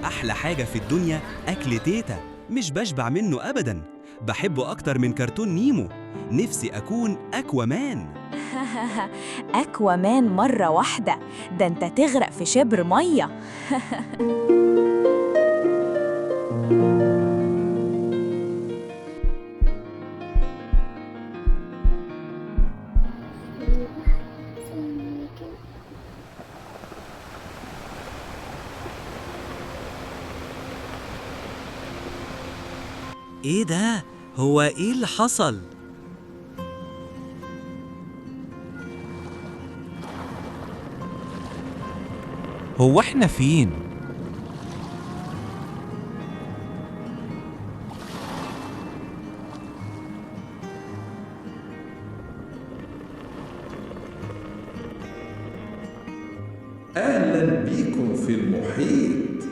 أحلى حاجة في الدنيا أكل تيتا، مش بشبع منه أبداً، بحبه أكتر من كرتون نيمو. نفسي أكون أكوامان. أكوامان مرة واحدة؟ ده أنت تغرق في شبر مية. إيه ده؟ هو إيه اللي حصل؟ هو إحنا فين؟ أهلاً بيكم في المحيط.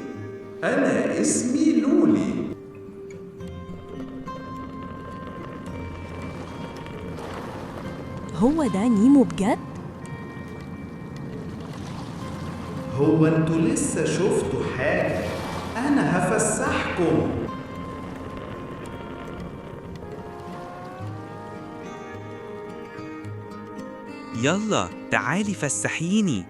أنا اسمي لولي. هو ده نيمو بجد؟ هو أنتوا لسه شفتوا حاجة؟ أنا هفسحكم. يلا تعالي فسحيني.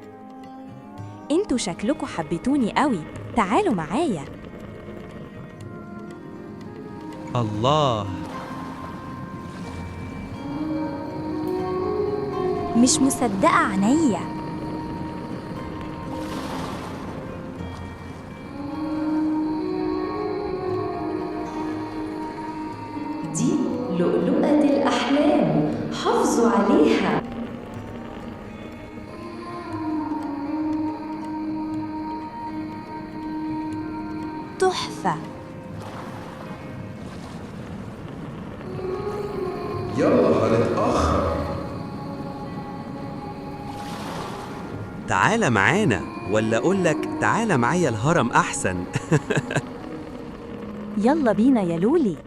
انتوا شكلكوا حبيتوني قوي، تعالوا معايا. الله، مش مصدقة عينيا. دي لؤلؤة الأحلام، حافظوا عليها. تحفة. يلا هنتأخر. تعالى معانا، ولا أقولك تعالى معايا الهرم أحسن. يلا بينا يا لولي.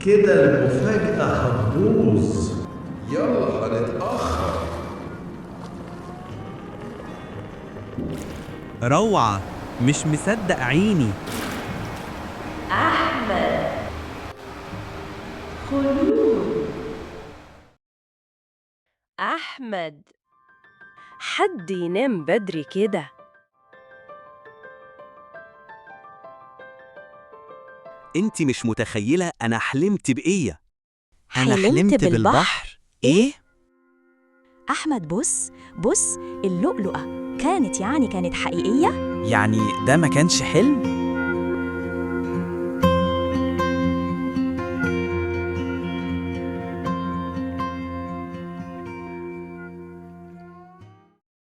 كده المفاجأة هتبوظ. يلا هنتأخر. روعة، مش مصدق عيني. أحمد، خلود. أحمد، حد ينام بدري كده؟ انتي مش متخيلة أنا حلمت بإيه؟ أنا حلمت بالبحر؟ إيه؟ أحمد بص اللؤلؤة كانت حقيقية؟ يعني ده ما كانش حلم؟